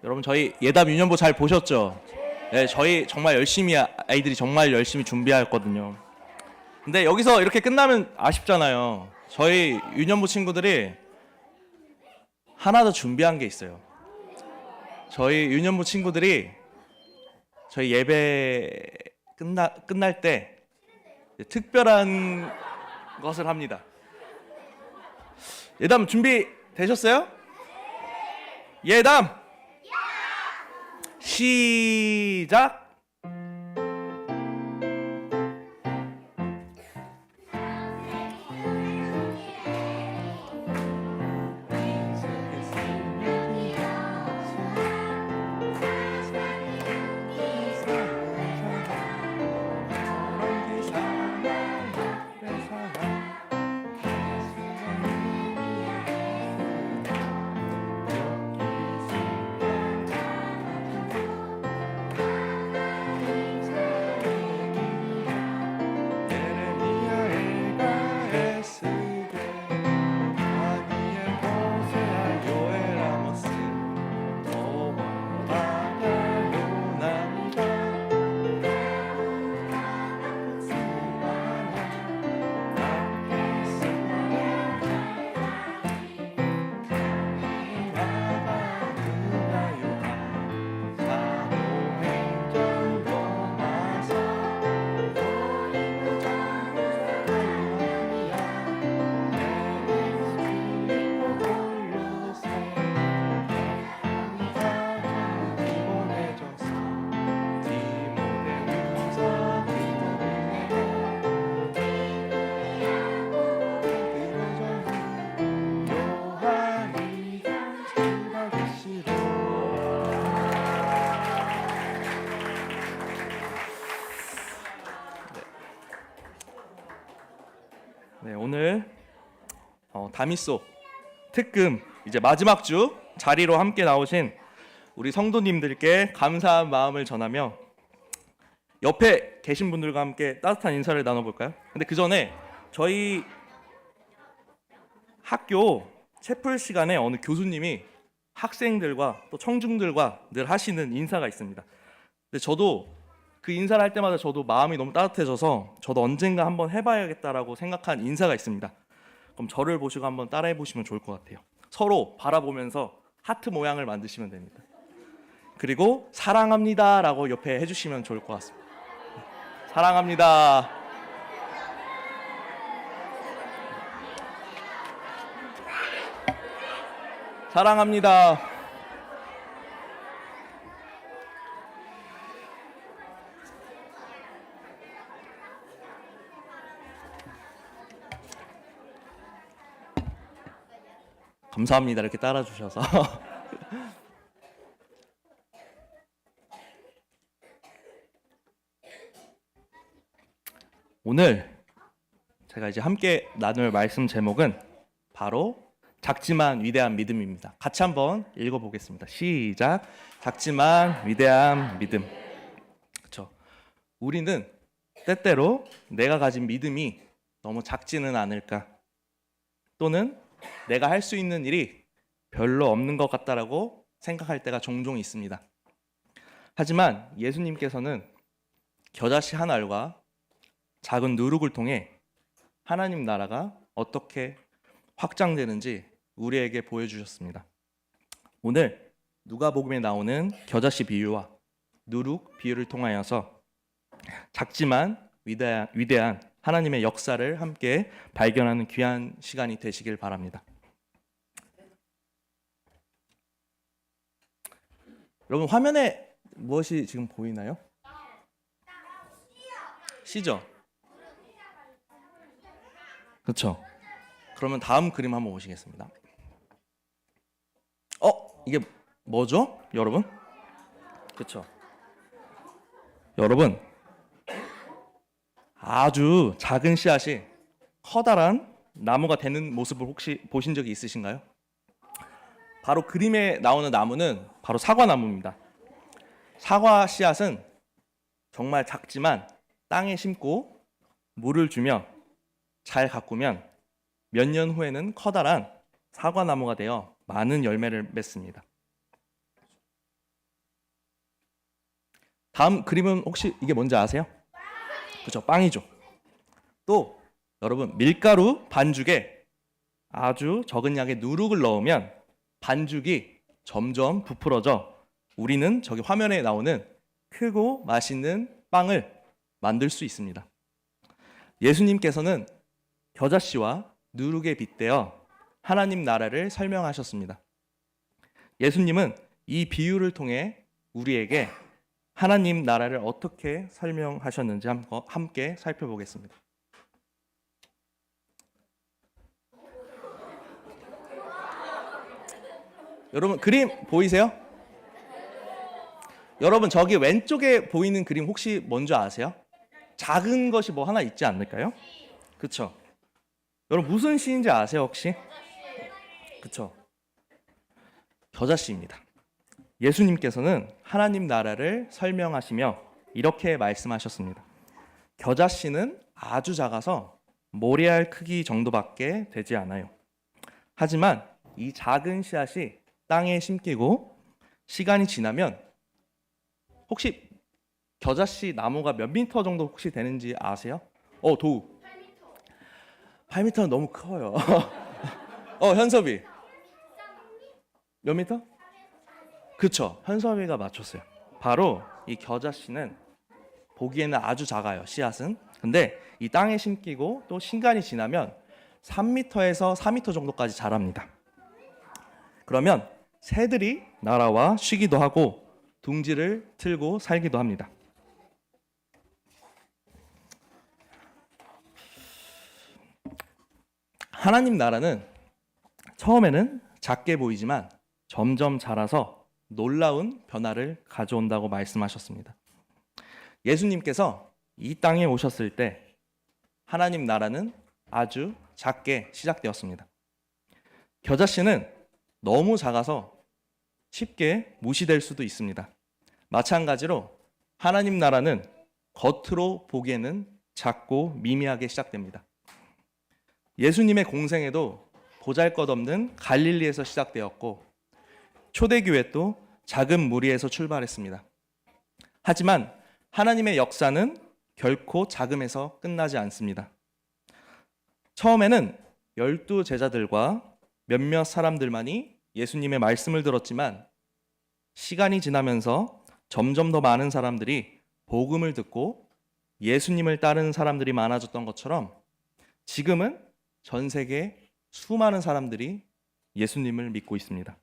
여러분 저희 예담 유년부 잘 보셨죠? 네, 저희 정말 열심히 아이들이 정말 열심히 준비하였거든요. 근데 여기서 이렇게 끝나면 아쉽잖아요. 저희 유년부 친구들이 하나 더 준비한 게 있어요. 저희 유년부 친구들이 저희 예배 끝날 때 특별한 것을 합니다. 예담 준비 되셨어요? 예담 시작. 네, 오늘 다미소 특금 이제 마지막 주 자리로 함께 나오신 우리 성도님들께 감사한 마음을 전하며 옆에 계신 분들과 함께 따뜻한 인사를 나눠볼까요? 근데 그 전에 저희 학교 채플 시간에 어느 교수님이 학생들과 또 청중들과 늘 하시는 인사가 있습니다. 근데 저도 그 인사를 할 때마다 저도 마음이 너무 따뜻해져서 저도 언젠가 한번 해봐야겠다라고 생각한 인사가 있습니다. 그럼 저를 보시고 한번 따라해 보시면 좋을 것 같아요. 서로 바라보면서 하트 모양을 만드시면 됩니다. 그리고 사랑합니다 라고 옆에 해주시면 좋을 것 같습니다. 사랑합니다. 사랑합니다. 감사합니다. 이렇게 따라주셔서. 오늘 제가 이제 함께 나눌 말씀 제목은 바로 작지만 위대한 믿음입니다. 같이 한번 읽어보겠습니다. 시작. 작지만 위대한 믿음. 그렇죠. 우리는 때때로 내가 가진 믿음이 너무 작지는 않을까, 또는 내가 할 수 있는 일이 별로 없는 것 같다라고 생각할 때가 종종 있습니다. 하지만 예수님께서는 겨자씨 한 알과 작은 누룩을 통해 하나님 나라가 어떻게 확장되는지 우리에게 보여주셨습니다. 오늘 누가복음에 나오는 겨자씨 비유와 누룩 비유를 통하여서 작지만 위대한 하나님의 역사를 함께 발견하는 귀한 시간이 되시길 바랍니다. 여러분 화면에 무엇이 지금 보이나요? 씨죠? 그렇죠. 그러면 다음 그림 한번 보시겠습니다. 이게 뭐죠, 여러분? 그렇죠. 여러분, 아주 작은 씨앗이 커다란 나무가 되는 모습을 혹시 보신 적이 있으신가요? 바로 그림에 나오는 나무는 바로 사과나무입니다. 사과 씨앗은 정말 작지만 땅에 심고 물을 주며 잘 가꾸면 몇 년 후에는 커다란 사과나무가 되어 많은 열매를 맺습니다. 다음 그림은 혹시 이게 뭔지 아세요? 그렇죠, 빵이죠. 또 여러분 밀가루 반죽에 아주 적은 양의 누룩을 넣으면 반죽이 점점 부풀어져 우리는 저기 화면에 나오는 크고 맛있는 빵을 만들 수 있습니다. 예수님께서는 겨자씨와 누룩에 빗대어 하나님 나라를 설명하셨습니다. 예수님은 이 비유를 통해 우리에게 하나님 나라를 어떻게 설명하셨는지 함께 살펴보겠습니다. 여러분 그림 보이세요? 여러분 저기 왼쪽에 보이는 그림 혹시 뭔지 아세요? 작은 것이 뭐 하나 있지 않을까요? 그쵸? 여러분 무슨 시인지 아세요 혹시? 그쵸? 겨자씨입니다. 예수님께서는 하나님 나라를 설명하시며 이렇게 말씀하셨습니다. 겨자씨는 아주 작아서 모래알 크기 정도밖에 되지 않아요. 하지만 이 작은 씨앗이 땅에 심기고 시간이 지나면 혹시 겨자씨 나무가 몇 미터 정도 혹시 되는지 아세요? 도우. 8미터는 너무 커요. 현섭이. 몇 미터? 그쵸. 현섭이가 맞췄어요. 바로 이 겨자씨는 보기에는 아주 작아요. 씨앗은. 근데 이 땅에 심기고 또 시간이 지나면 3미터에서 4미터 정도까지 자랍니다. 그러면 새들이 날아와 쉬기도 하고 둥지를 틀고 살기도 합니다. 하나님 나라는 처음에는 작게 보이지만 점점 자라서 놀라운 변화를 가져온다고 말씀하셨습니다. 예수님께서 이 땅에 오셨을 때 하나님 나라는 아주 작게 시작되었습니다. 겨자씨는 너무 작아서 쉽게 무시될 수도 있습니다. 마찬가지로 하나님 나라는 겉으로 보기에는 작고 미미하게 시작됩니다. 예수님의 공생애도 보잘것없는 갈릴리에서 시작되었고 초대교회도 작은 무리에서 출발했습니다. 하지만 하나님의 역사는 결코 작음에서 끝나지 않습니다. 처음에는 12 제자들과 몇몇 사람들만이 예수님의 말씀을 들었지만 시간이 지나면서 점점 더 많은 사람들이 복음을 듣고 예수님을 따르는 사람들이 많아졌던 것처럼 지금은 전 세계 수많은 사람들이 예수님을 믿고 있습니다.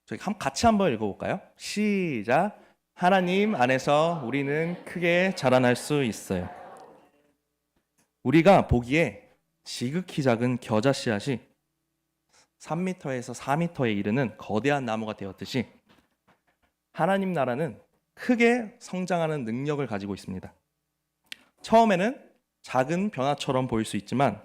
저희 같이 한번 읽어볼까요? 시작. 하나님 안에서 우리는 크게 자라날 수 있어요. 우리가 보기에 지극히 작은 겨자 씨앗이 3m에서 4m에 이르는 거대한 나무가 되었듯이 하나님 나라는 크게 성장하는 능력을 가지고 있습니다. 처음에는 작은 변화처럼 보일 수 있지만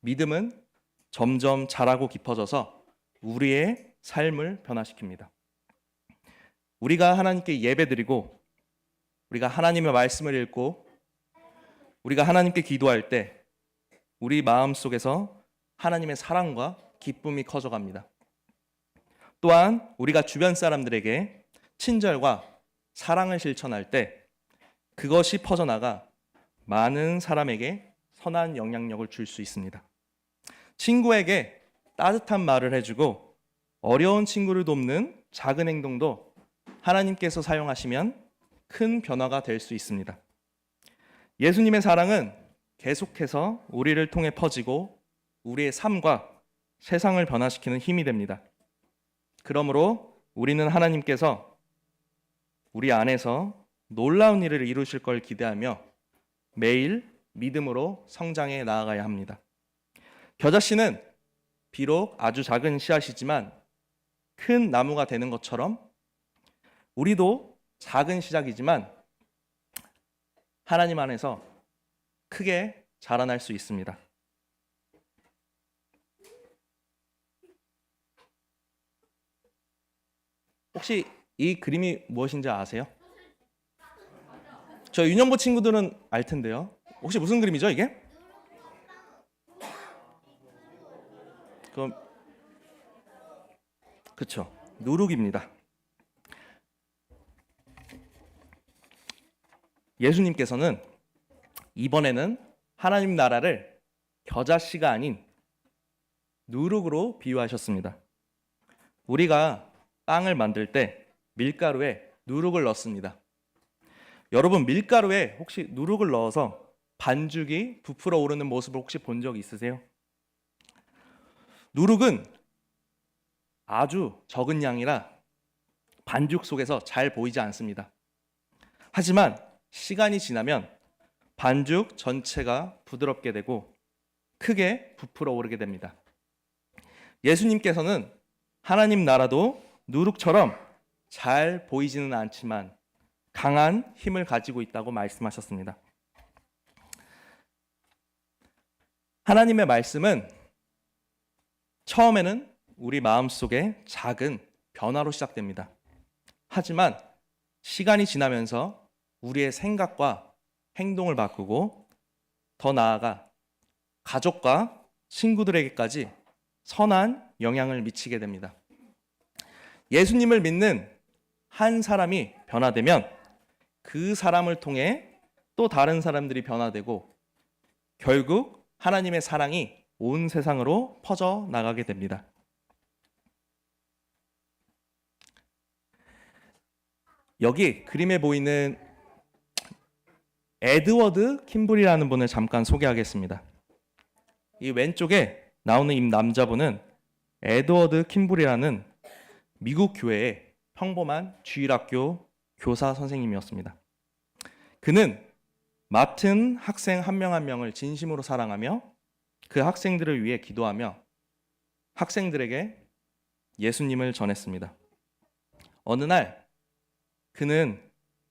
믿음은 점점 자라고 깊어져서 우리의 삶을 변화시킵니다. 우리가 하나님께 예배드리고 우리가 하나님의 말씀을 읽고 우리가 하나님께 기도할 때 우리 마음속에서 하나님의 사랑과 기쁨이 커져갑니다. 또한 우리가 주변 사람들에게 친절과 사랑을 실천할 때 그것이 퍼져나가 많은 사람에게 선한 영향력을 줄 수 있습니다. 친구에게 따뜻한 말을 해주고 어려운 친구를 돕는 작은 행동도 하나님께서 사용하시면 큰 변화가 될 수 있습니다. 예수님의 사랑은 계속해서 우리를 통해 퍼지고 우리의 삶과 세상을 변화시키는 힘이 됩니다. 그러므로 우리는 하나님께서 우리 안에서 놀라운 일을 이루실 걸 기대하며 매일 믿음으로 성장해 나아가야 합니다. 겨자씨는 비록 아주 작은 씨앗이지만 큰 나무가 되는 것처럼 우리도 작은 시작이지만 하나님 안에서 크게 자라날 수 있습니다. 혹시 이 그림이 무엇인지 아세요? 저 유년부 친구들은 알 텐데요. 혹시 무슨 그림이죠, 이게? 그럼 그쵸? 누룩입니다. 예수님께서는 이번에는 하나님 나라를 겨자씨가 아닌 누룩으로 비유하셨습니다. 우리가 빵을 만들 때 밀가루에 누룩을 넣습니다. 여러분, 밀가루에 혹시 누룩을 넣어서 반죽이 부풀어 오르는 모습을 혹시 본 적 있으세요? 누룩은 아주 적은 양이라 반죽 속에서 잘 보이지 않습니다. 하지만 시간이 지나면 반죽 전체가 부드럽게 되고 크게 부풀어 오르게 됩니다. 예수님께서는 하나님 나라도 누룩처럼 잘 보이지는 않지만 강한 힘을 가지고 있다고 말씀하셨습니다. 하나님의 말씀은 처음에는 우리 마음속에 작은 변화로 시작됩니다. 하지만 시간이 지나면서 우리의 생각과 행동을 바꾸고 더 나아가 가족과 친구들에게까지 선한 영향을 미치게 됩니다. 예수님을 믿는 한 사람이 변화되면 그 사람을 통해 또 다른 사람들이 변화되고 결국 하나님의 사랑이 온 세상으로 퍼져 나가게 됩니다. 여기 그림에 보이는 에드워드 킴블이라는 분을 잠깐 소개하겠습니다. 이 왼쪽에 나오는 이 남자분은 에드워드 킴블이라는 미국 교회의 평범한 주일학교 교사 선생님이었습니다. 그는 맡은 학생 한 명 한 명을 진심으로 사랑하며 그 학생들을 위해 기도하며 학생들에게 예수님을 전했습니다. 어느 날 그는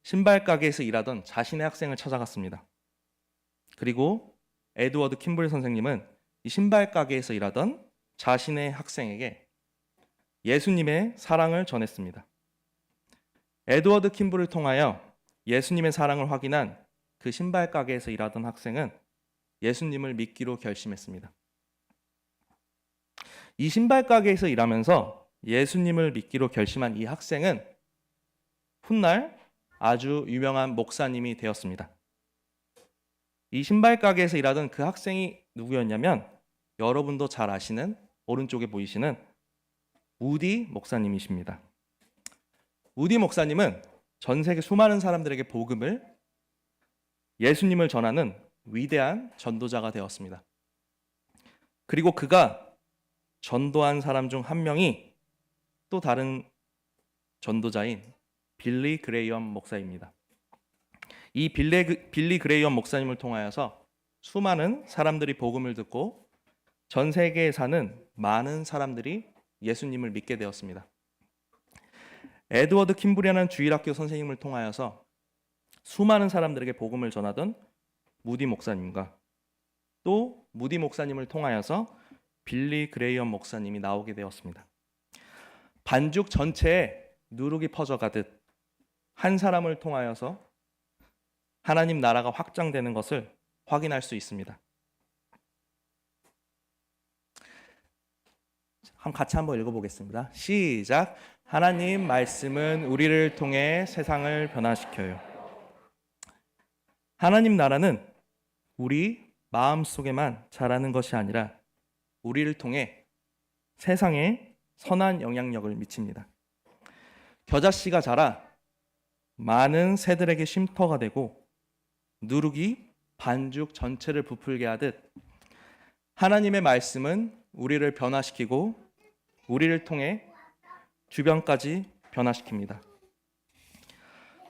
신발 가게에서 일하던 자신의 학생을 찾아갔습니다. 그리고 에드워드 킴블 선생님은 이 신발 가게에서 일하던 자신의 학생에게 예수님의 사랑을 전했습니다. 에드워드 킴블을 통하여 예수님의 사랑을 확인한 그 신발 가게에서 일하던 학생은 예수님을 믿기로 결심했습니다. 이 신발 가게에서 일하면서 예수님을 믿기로 결심한 이 학생은 훗날 아주 유명한 목사님이 되었습니다. 이 신발 가게에서 일하던 그 학생이 누구였냐면 여러분도 잘 아시는 오른쪽에 보이시는 우디 목사님이십니다. 우디 목사님은 전 세계 수많은 사람들에게 복음을 예수님을 전하는 위대한 전도자가 되었습니다. 그리고 그가 전도한 사람 중 한 명이 또 다른 전도자인 빌리 그레이엄 목사입니다. 이 빌리 그레이엄 목사님을 통하여서 수많은 사람들이 복음을 듣고 전 세계에 사는 많은 사람들이 예수님을 믿게 되었습니다. 에드워드 킴블이라는 주일학교 선생님을 통하여서 수많은 사람들에게 복음을 전하던 무디 목사님과 또 무디 목사님을 통하여서 빌리 그레이엄 목사님이 나오게 되었습니다. 반죽 전체에 누룩이 퍼져가듯 한 사람을 통하여서 하나님 나라가 확장되는 것을 확인할 수 있습니다. 같이 한번 읽어보겠습니다. 시작. 하나님 말씀은 우리를 통해 세상을 변화시켜요. 하나님 나라는 우리 마음속에만 자라는 것이 아니라 우리를 통해 세상에 선한 영향력을 미칩니다. 겨자씨가 자라 많은 새들에게 쉼터가 되고 누룩이 반죽 전체를 부풀게 하듯 하나님의 말씀은 우리를 변화시키고 우리를 통해 주변까지 변화시킵니다.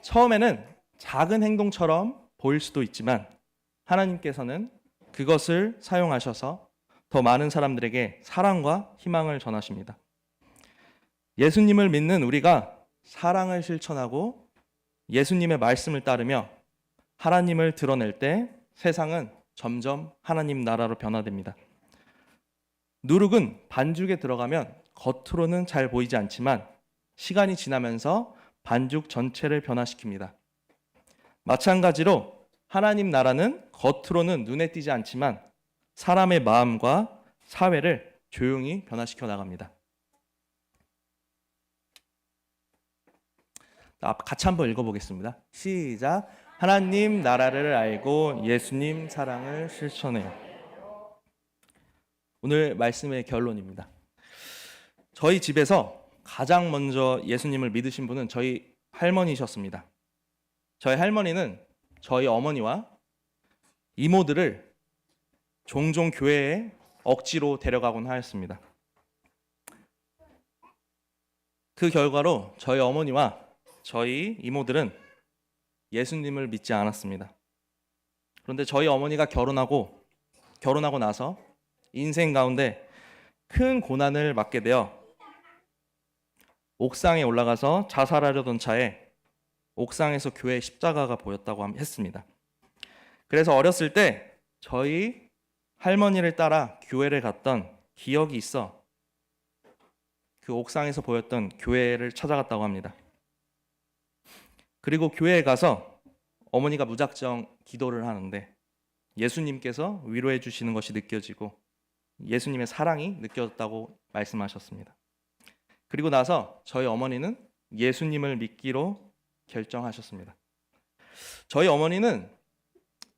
처음에는 작은 행동처럼 보일 수도 있지만 하나님께서는 그것을 사용하셔서 더 많은 사람들에게 사랑과 희망을 전하십니다. 예수님을 믿는 우리가 사랑을 실천하고 예수님의 말씀을 따르며 하나님을 드러낼 때 세상은 점점 하나님 나라로 변화됩니다. 누룩은 반죽에 들어가면 겉으로는 잘 보이지 않지만 시간이 지나면서 반죽 전체를 변화시킵니다. 마찬가지로 하나님 나라는 겉으로는 눈에 띄지 않지만 사람의 마음과 사회를 조용히 변화시켜 나갑니다. 같이 한번 읽어보겠습니다. 시작. 하나님 나라를 알고 예수님 사랑을 실천해요. 오늘 말씀의 결론입니다. 저희 집에서 가장 먼저 예수님을 믿으신 분은 저희 할머니셨습니다. 저희 할머니는 저희 어머니와 이모들을 종종 교회에 억지로 데려가곤 하였습니다. 그 결과로 저희 어머니와 저희 이모들은 예수님을 믿지 않았습니다. 그런데 저희 어머니가 결혼하고 나서 인생 가운데 큰 고난을 맞게 되어 옥상에 올라가서 자살하려던 차에 옥상에서 교회 십자가가 보였다고 했습니다. 그래서 어렸을 때 저희 할머니를 따라 교회를 갔던 기억이 있어 그 옥상에서 보였던 교회를 찾아갔다고 합니다. 그리고 교회에 가서 어머니가 무작정 기도를 하는데 예수님께서 위로해 주시는 것이 느껴지고 예수님의 사랑이 느껴졌다고 말씀하셨습니다. 그리고 나서 저희 어머니는 예수님을 믿기로 결정하셨습니다. 저희 어머니는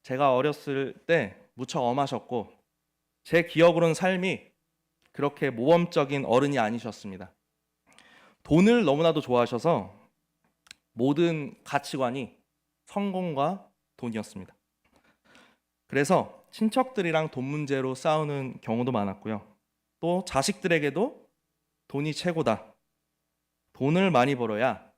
제가 어렸을 때 무척 엄하셨고 제 기억으로는 삶이 그렇게 모범적인 어른이 아니셨습니다. 돈을 너무나도 좋아하셔서 모든 가치관이 성공과 돈이었습니다. 그래서 친척들이랑 돈 문제로 싸우는 경우도 많았고요. 또 자식들에게도 돈이 최고다. 돈을 많이 벌어야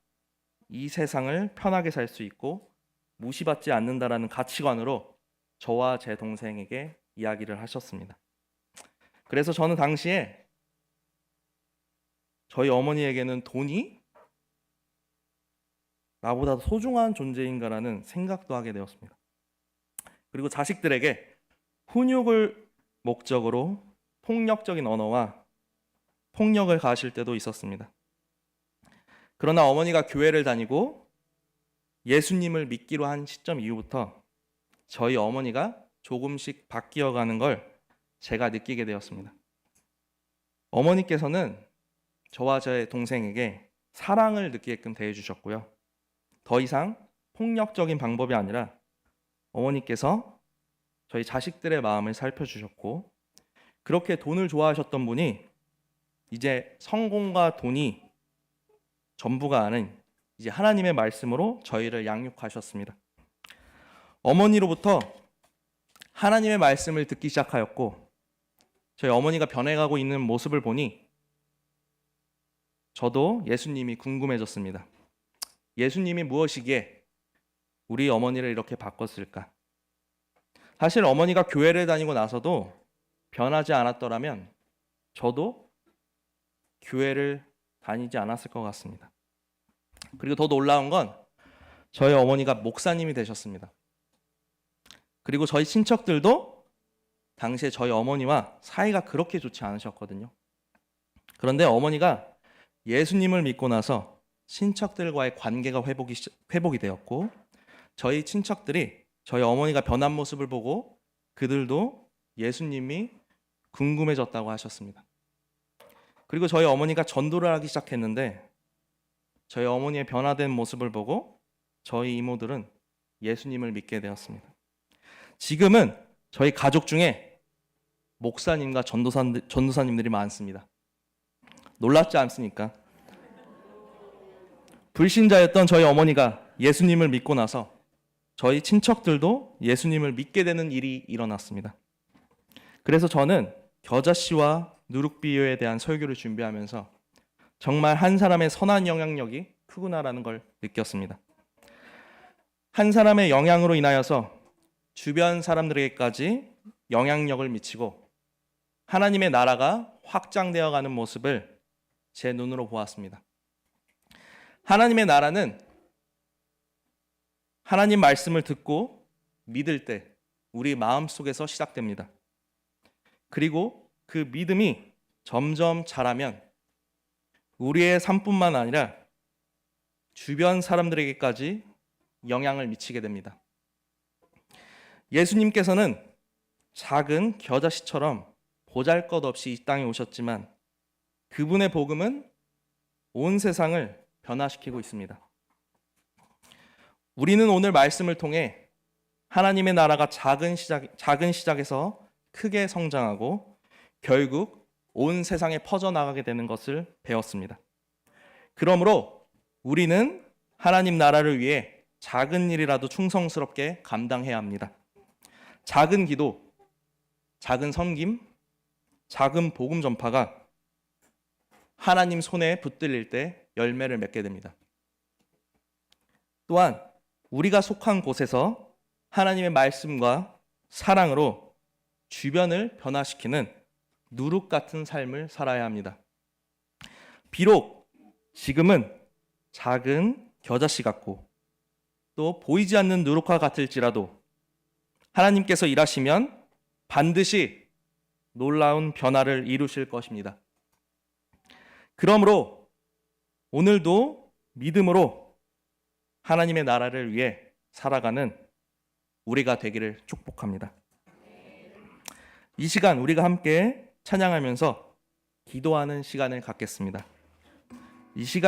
이 세상을 편하게 살 수 있고 무시받지 않는다라는 가치관으로 저와 제 동생에게 이야기를 하셨습니다. 그래서 저는 당시에 저희 어머니에게는 돈이 나보다 소중한 존재인가라는 생각도 하게 되었습니다. 그리고 자식들에게 훈육을 목적으로 폭력적인 언어와 폭력을 가하실 때도 있었습니다. 그러나 어머니가 교회를 다니고 예수님을 믿기로 한 시점 이후부터 저희 어머니가 조금씩 바뀌어가는 걸 제가 느끼게 되었습니다. 어머니께서는 저와 제 동생에게 사랑을 느끼게끔 대해주셨고요. 더 이상 폭력적인 방법이 아니라 어머니께서 저희 자식들의 마음을 살펴주셨고 그렇게 돈을 좋아하셨던 분이 이제 성공과 돈이 전부가 아닌 이제 하나님의 말씀으로 저희를 양육하셨습니다. 어머니로부터 하나님의 말씀을 듣기 시작하였고 저희 어머니가 변해가고 있는 모습을 보니 저도 예수님이 궁금해졌습니다. 예수님이 무엇이기에 우리 어머니를 이렇게 바꿨을까? 사실 어머니가 교회를 다니고 나서도 변하지 않았더라면 저도 교회를 다니지 않았을 것 같습니다. 그리고 더 놀라운 건 저희 어머니가 목사님이 되셨습니다. 그리고 저희 친척들도 당시에 저희 어머니와 사이가 그렇게 좋지 않으셨거든요. 그런데 어머니가 예수님을 믿고 나서 친척들과의 관계가 회복이 되었고 저희 친척들이 저희 어머니가 변한 모습을 보고 그들도 예수님이 궁금해졌다고 하셨습니다. 그리고 저희 어머니가 전도를 하기 시작했는데 저희 어머니의 변화된 모습을 보고 저희 이모들은 예수님을 믿게 되었습니다. 지금은 저희 가족 중에 목사님과 전도사님들이 많습니다. 놀랍지 않습니까? 불신자였던 저희 어머니가 예수님을 믿고 나서 저희 친척들도 예수님을 믿게 되는 일이 일어났습니다. 그래서 저는 겨자씨와 누룩비유에 대한 설교를 준비하면서 정말 한 사람의 선한 영향력이 크구나라는 걸 느꼈습니다. 한 사람의 영향으로 인하여서 주변 사람들에게까지 영향력을 미치고 하나님의 나라가 확장되어 가는 모습을 제 눈으로 보았습니다. 하나님의 나라는 하나님 말씀을 듣고 믿을 때 우리 마음속에서 시작됩니다. 그리고 그 믿음이 점점 자라면 우리의 삶뿐만 아니라 주변 사람들에게까지 영향을 미치게 됩니다. 예수님께서는 작은 겨자씨처럼 보잘것없이 이 땅에 오셨지만 그분의 복음은 온 세상을 변화시키고 있습니다. 우리는 오늘 말씀을 통해 하나님의 나라가 작은 시작에서 크게 성장하고 결국 온 세상에 퍼져나가게 되는 것을 배웠습니다. 그러므로 우리는 하나님 나라를 위해 작은 일이라도 충성스럽게 감당해야 합니다. 작은 기도, 작은 섬김, 작은 복음 전파가 하나님 손에 붙들릴 때 열매를 맺게 됩니다. 또한 우리가 속한 곳에서 하나님의 말씀과 사랑으로 주변을 변화시키는 누룩 같은 삶을 살아야 합니다. 비록 지금은 작은 겨자씨 같고 또 보이지 않는 누룩과 같을지라도 하나님께서 일하시면 반드시 놀라운 변화를 이루실 것입니다. 그러므로 오늘도 믿음으로 하나님의 나라를 위해 살아가는 우리가 되기를 축복합니다. 이 시간 우리가 함께 찬양하면서 기도하는 시간을 갖겠습니다. 이 시간